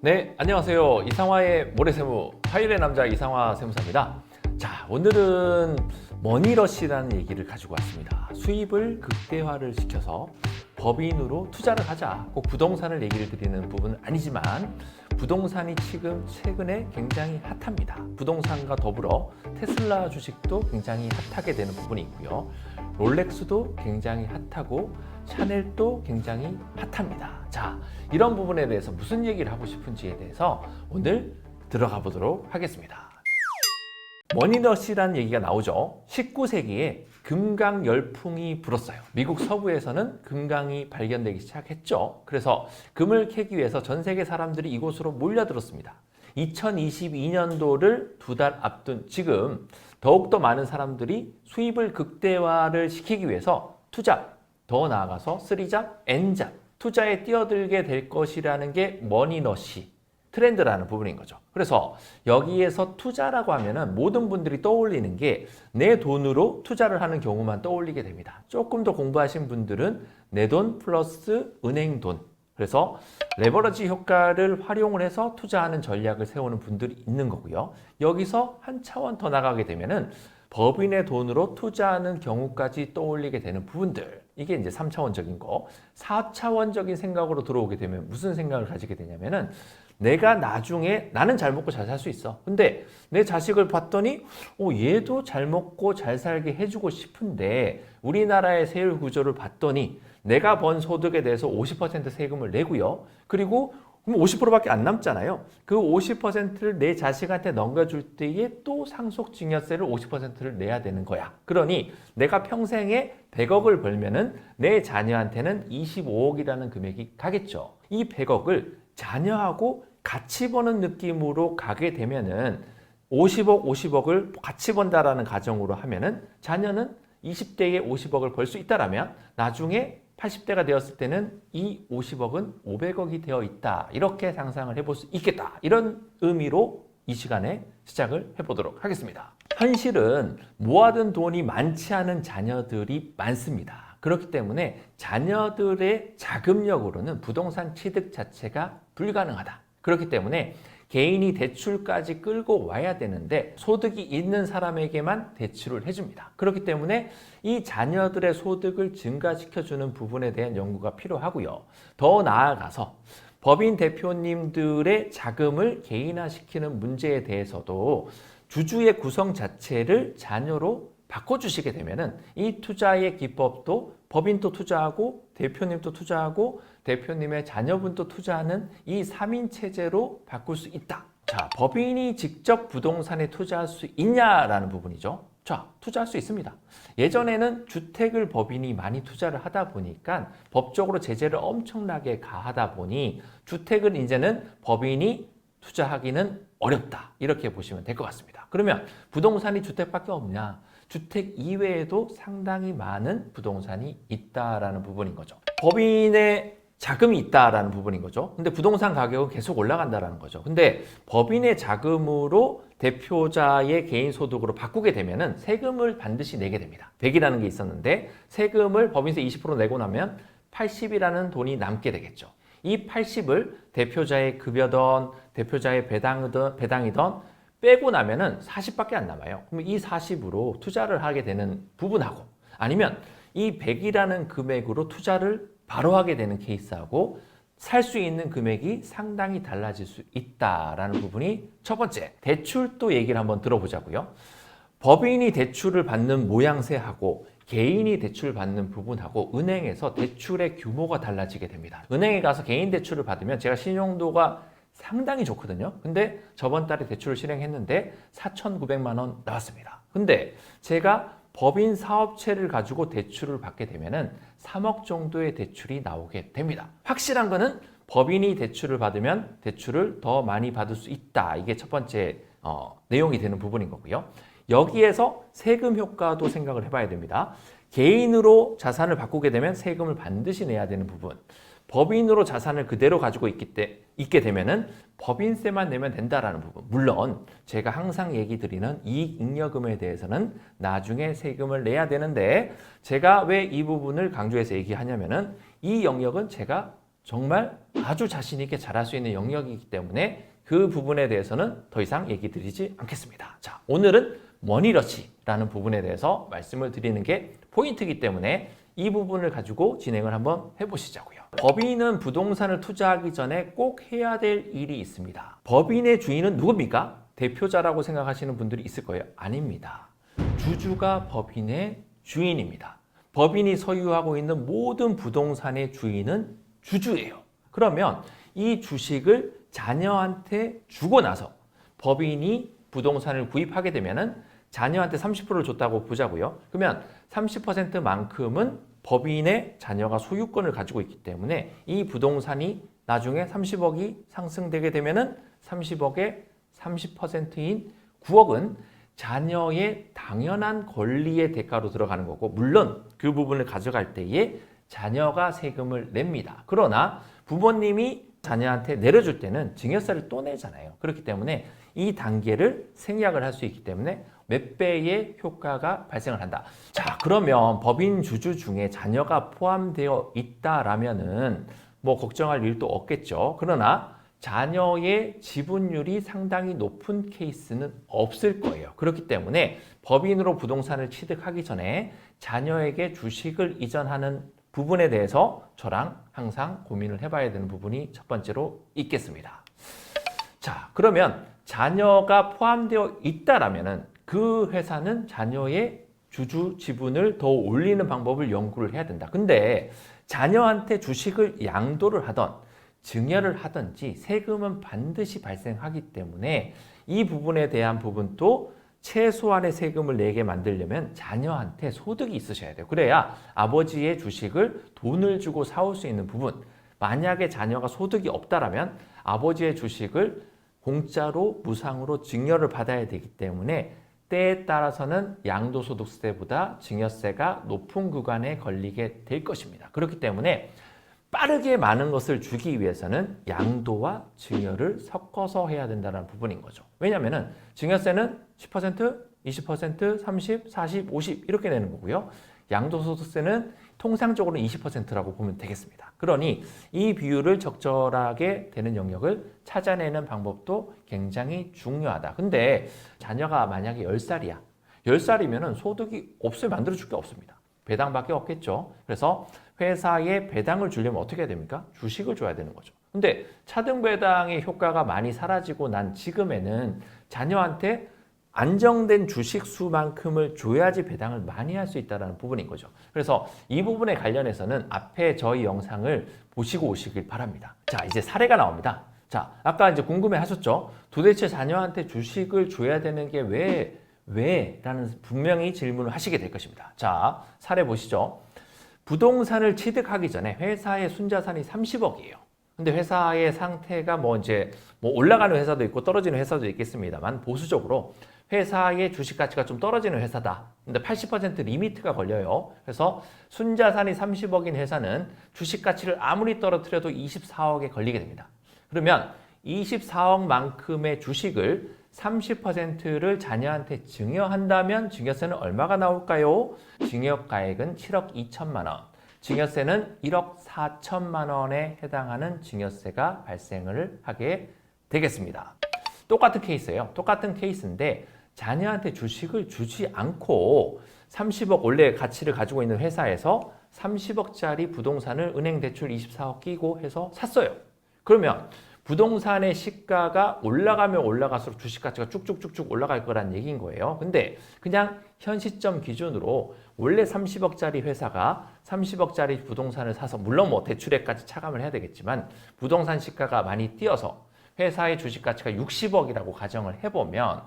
네, 안녕하세요. 이상화의 모래세무, 화요일의 남자 이상화 세무사입니다. 자, 오늘은 머니러시라는 얘기를 가지고 왔습니다. 수입을 극대화를 시켜서 법인으로 투자를 하자. 꼭 부동산을 얘기를 드리는 부분은 아니지만 부동산이 지금 최근에 굉장히 핫합니다. 부동산과 더불어 테슬라 주식도 굉장히 핫하게 되는 부분이 있고요. 롤렉스도 굉장히 핫하고 샤넬도 굉장히 핫합니다. 자, 이런 부분에 대해서 무슨 얘기를 하고 싶은지에 대해서 오늘 들어가 보도록 하겠습니다. 머니러시라는 얘기가 나오죠. 19세기에 금강 열풍이 불었어요. 미국 서부에서는 금강이 발견되기 시작했죠. 그래서 금을 캐기 위해서 전 세계 사람들이 이곳으로 몰려들었습니다. 2022년도를 2달 앞둔 지금 더욱더 많은 사람들이 수입을 극대화를 시키기 위해서 투자, 더 나아가서 3잡, N잡, 투자에 뛰어들게 될 것이라는 게 머니러시 트렌드라는 부분인 거죠. 그래서 여기에서 투자라고 하면은 모든 분들이 떠올리는 게 내 돈으로 투자를 하는 경우만 떠올리게 됩니다. 조금 더 공부하신 분들은 내 돈 플러스 은행 돈. 그래서 레버러지 효과를 활용을 해서 투자하는 전략을 세우는 분들이 있는 거고요. 여기서 한 차원 더 나가게 되면은 법인의 돈으로 투자하는 경우까지 떠올리게 되는 부분들. 이게 이제 3차원적인 거. 4차원적인 생각으로 들어오게 되면 무슨 생각을 가지게 되냐면은 내가 나중에 나는 잘 먹고 잘 살 수 있어. 근데 내 자식을 봤더니 얘도 잘 먹고 잘 살게 해주고 싶은데 우리나라의 세율 구조를 봤더니 내가 번 소득에 대해서 50% 세금을 내고요. 그리고 50%밖에 안 남잖아요. 그 50%를 내 자식한테 넘겨줄 때에 또 상속증여세를 50%를 내야 되는 거야. 그러니 내가 평생에 100억을 벌면은 내 자녀한테는 25억이라는 금액이 가겠죠. 이 100억을 자녀하고 같이 버는 느낌으로 가게 되면은 50억을 같이 번다라는 가정으로 하면은 자녀는 20대에 50억을 벌 수 있다라면 나중에 80대가 되었을 때는 이 50억은 500억이 되어 있다. 이렇게 상상을 해볼 수 있겠다. 이런 의미로 이 시간에 시작을 해보도록 하겠습니다. 현실은 모아둔 돈이 많지 않은 자녀들이 많습니다. 그렇기 때문에 자녀들의 자금력으로는 부동산 취득 자체가 불가능하다. 그렇기 때문에 개인이 대출까지 끌고 와야 되는데 소득이 있는 사람에게만 대출을 해줍니다. 그렇기 때문에 이 자녀들의 소득을 증가시켜주는 부분에 대한 연구가 필요하고요. 더 나아가서 법인 대표님들의 자금을 개인화시키는 문제에 대해서도 주주의 구성 자체를 자녀로 바꿔주시게 되면은 이 투자의 기법도 법인도 투자하고 대표님도 투자하고 대표님의 자녀분도 투자하는 이 3인 체제로 바꿀 수 있다. 자, 법인이 직접 부동산에 투자할 수 있냐라는 부분이죠. 자, 투자할 수 있습니다. 예전에는 주택을 법인이 많이 투자를 하다 보니까 법적으로 제재를 엄청나게 가하다 보니 주택은 이제는 법인이 투자하기는 어렵다. 이렇게 보시면 될 것 같습니다. 그러면 부동산이 주택밖에 없냐? 주택 이외에도 상당히 많은 부동산이 있다라는 부분인 거죠. 법인의 자금이 있다라는 부분인 거죠. 근데 부동산 가격은 계속 올라간다라는 거죠. 근데 법인의 자금으로 대표자의 개인 소득으로 바꾸게 되면은 세금을 반드시 내게 됩니다. 100이라는 게 있었는데 세금을 법인세 20% 내고 나면 80이라는 돈이 남게 되겠죠. 이 80을 대표자의 급여든 대표자의 배당이든 빼고 나면은 40밖에 안 남아요. 그럼 이 40으로 투자를 하게 되는 부분하고 아니면 이 100이라는 금액으로 투자를 바로 하게 되는 케이스하고 살 수 있는 금액이 상당히 달라질 수 있다라는 부분이 첫 번째. 대출도 얘기를 한번 들어보자고요. 법인이 대출을 받는 모양새하고 개인이 대출 받는 부분하고 은행에서 대출의 규모가 달라지게 됩니다. 은행에 가서 개인 대출을 받으면 제가 신용도가 상당히 좋거든요. 근데 저번 달에 대출을 실행했는데 4,900만 원 나왔습니다. 근데 제가 법인 사업체를 가지고 대출을 받게 되면은 3억 정도의 대출이 나오게 됩니다. 확실한 거는 법인이 대출을 받으면 대출을 더 많이 받을 수 있다. 이게 첫 번째 내용이 되는 부분인 거고요. 여기에서 세금 효과도 생각을 해봐야 됩니다. 개인으로 자산을 바꾸게 되면 세금을 반드시 내야 되는 부분. 법인으로 자산을 그대로 가지고 있게 되면은 법인세만 내면 된다라는 부분. 물론 제가 항상 얘기 드리는 이익 잉여금에 대해서는 나중에 세금을 내야 되는데 제가 왜 이 부분을 강조해서 얘기하냐면은 이 영역은 제가 정말 아주 자신 있게 잘할 수 있는 영역이기 때문에 그 부분에 대해서는 더 이상 얘기 드리지 않겠습니다. 자, 오늘은 머니러시라는 부분에 대해서 말씀을 드리는 게 포인트이기 때문에 이 부분을 가지고 진행을 한번 해보시자고요. 법인은 부동산을 투자하기 전에 꼭 해야 될 일이 있습니다. 법인의 주인은 누굽니까? 대표자라고 생각하시는 분들이 있을 거예요. 아닙니다. 주주가 법인의 주인입니다. 법인이 소유하고 있는 모든 부동산의 주인은 주주예요. 그러면 이 주식을 자녀한테 주고 나서 법인이 부동산을 구입하게 되면은 자녀한테 30%를 줬다고 보자고요. 그러면 30%만큼은 법인의 자녀가 소유권을 가지고 있기 때문에 이 부동산이 나중에 30억이 상승되게 되면은 30억의 30%인 9억은 자녀의 당연한 권리의 대가로 들어가는 거고, 물론 그 부분을 가져갈 때에 자녀가 세금을 냅니다. 그러나 부모님이 자녀한테 내려줄 때는 증여세를 또 내잖아요. 그렇기 때문에 이 단계를 생략을 할 수 있기 때문에 몇 배의 효과가 발생을 한다. 자, 그러면 법인 주주 중에 자녀가 포함되어 있다라면은 뭐 걱정할 일도 없겠죠. 그러나 자녀의 지분율이 상당히 높은 케이스는 없을 거예요. 그렇기 때문에 법인으로 부동산을 취득하기 전에 자녀에게 주식을 이전하는 부분에 대해서 저랑 항상 고민을 해봐야 되는 부분이 첫 번째로 있겠습니다. 자, 그러면 자녀가 포함되어 있다라면은 그 회사는 자녀의 주주 지분을 더 올리는 방법을 연구를 해야 된다. 근데 자녀한테 주식을 양도를 하던 증여를 하든지 세금은 반드시 발생하기 때문에 이 부분에 대한 부분도 최소한의 세금을 내게 만들려면 자녀한테 소득이 있으셔야 돼요. 그래야 아버지의 주식을 돈을 주고 사올 수 있는 부분, 만약에 자녀가 소득이 없다라면 아버지의 주식을 공짜로 무상으로 증여를 받아야 되기 때문에 때에 따라서는 양도소득세보다 증여세가 높은 구간에 걸리게 될 것입니다. 그렇기 때문에 빠르게 많은 것을 주기 위해서는 양도와 증여를 섞어서 해야 된다는 부분인 거죠. 왜냐하면 증여세는 10%, 20%, 30, 40, 50 이렇게 내는 거고요. 양도소득세는 통상적으로 20%라고 보면 되겠습니다. 그러니 이 비율을 적절하게 되는 영역을 찾아내는 방법도 굉장히 중요하다. 근데 자녀가 만약에 10살이야. 10살이면 소득이 없으면 만들어줄 게 없습니다. 배당밖에 없겠죠. 그래서 회사에 배당을 주려면 어떻게 해야 됩니까? 주식을 줘야 되는 거죠. 근데 차등 배당의 효과가 많이 사라지고 난 지금에는 자녀한테 안정된 주식 수만큼을 줘야지 배당을 많이 할 수 있다는 부분인 거죠. 그래서 이 부분에 관련해서는 앞에 저희 영상을 보시고 오시길 바랍니다. 자, 이제 사례가 나옵니다. 자, 아까 이제 궁금해 하셨죠? 도대체 자녀한테 주식을 줘야 되는 게 왜? 라는 분명히 질문을 하시게 될 것입니다. 자, 사례 보시죠. 부동산을 취득하기 전에 회사의 순자산이 30억이에요. 근데 회사의 상태가 뭐 올라가는 회사도 있고 떨어지는 회사도 있겠습니다만 보수적으로 회사의 주식 가치가 좀 떨어지는 회사다. 근데 80% 리미트가 걸려요. 그래서 순자산이 30억인 회사는 주식 가치를 아무리 떨어뜨려도 24억에 걸리게 됩니다. 그러면 24억만큼의 주식을 30%를 자녀한테 증여한다면 증여세는 얼마가 나올까요? 증여가액은 7억 2천만 원, 증여세는 1억 4천만 원에 해당하는 증여세가 발생을 하게 되겠습니다. 똑같은 케이스예요. 똑같은 케이스인데 자녀한테 주식을 주지 않고 30억 원래 가치를 가지고 있는 회사에서 30억짜리 부동산을 은행 대출 24억 끼고 해서 샀어요. 그러면 부동산의 시가가 올라가면 올라갈수록 주식 가치가 쭉쭉쭉쭉 올라갈 거란 얘기인 거예요. 근데 그냥 현 시점 기준으로 원래 30억짜리 회사가 30억짜리 부동산을 사서 물론 뭐 대출액까지 차감을 해야 되겠지만 부동산 시가가 많이 뛰어서 회사의 주식 가치가 60억이라고 가정을 해보면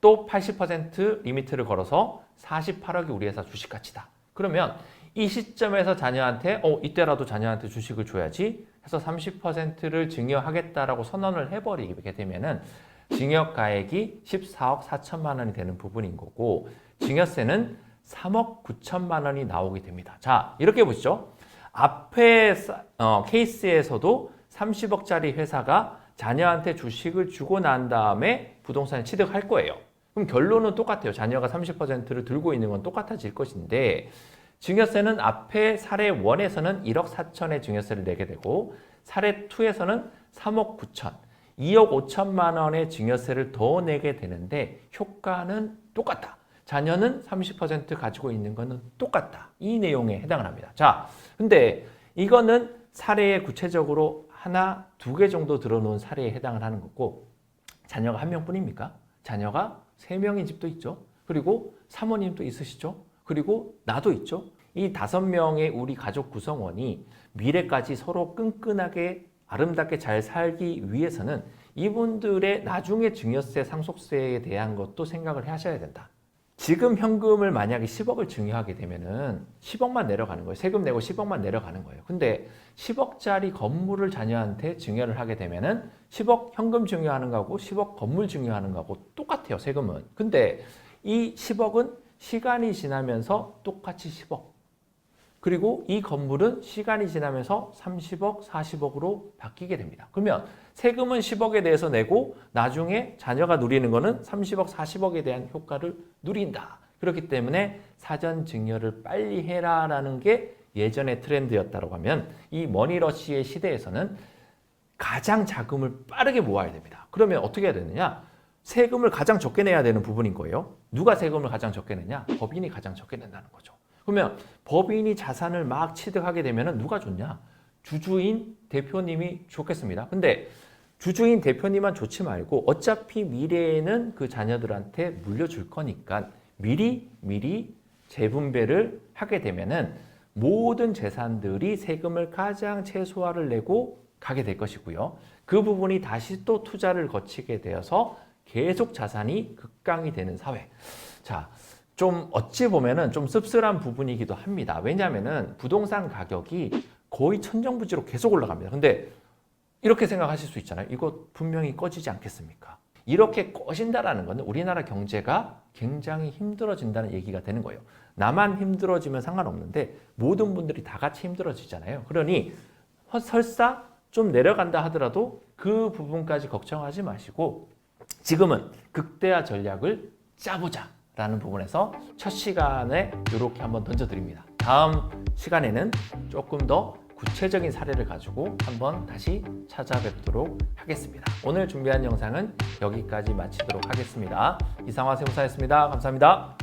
또 80% 리미트를 걸어서 48억이 우리 회사 주식 가치다. 그러면 이 시점에서 자녀한테 이때라도 자녀한테 주식을 줘야지 해서 30%를 증여하겠다라고 선언을 해버리게 되면은 증여가액이 14억 4천만 원이 되는 부분인 거고 증여세는 3억 9천만 원이 나오게 됩니다. 자, 이렇게 보시죠. 앞에 케이스에서도 30억짜리 회사가 자녀한테 주식을 주고 난 다음에 부동산을 취득할 거예요. 그럼 결론은 똑같아요. 자녀가 30%를 들고 있는 건 똑같아질 것인데 증여세는 앞에 사례 1에서는 1억 4천의 증여세를 내게 되고 사례 2에서는 3억 9천, 2억 5천만 원의 증여세를 더 내게 되는데 효과는 똑같다. 자녀는 30% 가지고 있는 거는 똑같다. 이 내용에 해당을 합니다. 자, 근데 이거는 사례에 구체적으로 하나, 2개 정도 들어놓은 사례에 해당을 하는 거고 자녀가 1명뿐입니까? 자녀가 3명인 집도 있죠. 그리고 사모님도 있으시죠. 그리고 나도 있죠. 이 5명의 우리 가족 구성원이 미래까지 서로 끈끈하게 아름답게 잘 살기 위해서는 이분들의 나중에 증여세, 상속세에 대한 것도 생각을 하셔야 된다. 지금 현금을 만약에 10억을 증여하게 되면은 10억만 내려가는 거예요. 세금 내고 10억만 내려가는 거예요. 근데 10억짜리 건물을 자녀한테 증여를 하게 되면은 10억 현금 증여하는 거하고 10억 건물 증여하는 거하고 똑같아요. 세금은. 근데 이 10억은 시간이 지나면서 똑같이 10억. 그리고 이 건물은 시간이 지나면서 30억, 40억으로 바뀌게 됩니다. 그러면 세금은 10억에 대해서 내고 나중에 자녀가 누리는 거는 30억, 40억에 대한 효과를 누린다. 그렇기 때문에 사전 증여를 빨리 해라라는 게 예전의 트렌드였다고 하면 이 머니러시의 시대에서는 가장 자금을 빠르게 모아야 됩니다. 그러면 어떻게 해야 되느냐? 세금을 가장 적게 내야 되는 부분인 거예요. 누가 세금을 가장 적게 내냐? 법인이 가장 적게 낸다는 거죠. 그러면 법인이 자산을 막 취득하게 되면 누가 좋냐? 주주인 대표님이 좋겠습니다. 근데 주주인 대표님만 좋지 말고 어차피 미래에는 그 자녀들한테 물려줄 거니까 미리 재분배를 하게 되면은 모든 재산들이 세금을 가장 최소화를 내고 가게 될 것이고요. 그 부분이 다시 또 투자를 거치게 되어서 계속 자산이 급강이 되는 사회. 자, 좀 어찌 보면은 좀 씁쓸한 부분이기도 합니다. 왜냐하면은 부동산 가격이 거의 천정부지로 계속 올라갑니다. 근데 이렇게 생각하실 수 있잖아요. 이거 분명히 꺼지지 않겠습니까? 이렇게 꺼진다라는 것은 우리나라 경제가 굉장히 힘들어진다는 얘기가 되는 거예요. 나만 힘들어지면 상관없는데 모든 분들이 다 같이 힘들어지잖아요. 그러니 설사 좀 내려간다 하더라도 그 부분까지 걱정하지 마시고 지금은 극대화 전략을 짜보자 라는 부분에서 첫 시간에 이렇게 한번 던져드립니다. 다음 시간에는 조금 더 구체적인 사례를 가지고 한번 다시 찾아뵙도록 하겠습니다. 오늘 준비한 영상은 여기까지 마치도록 하겠습니다. 이상화 세무사였습니다. 감사합니다.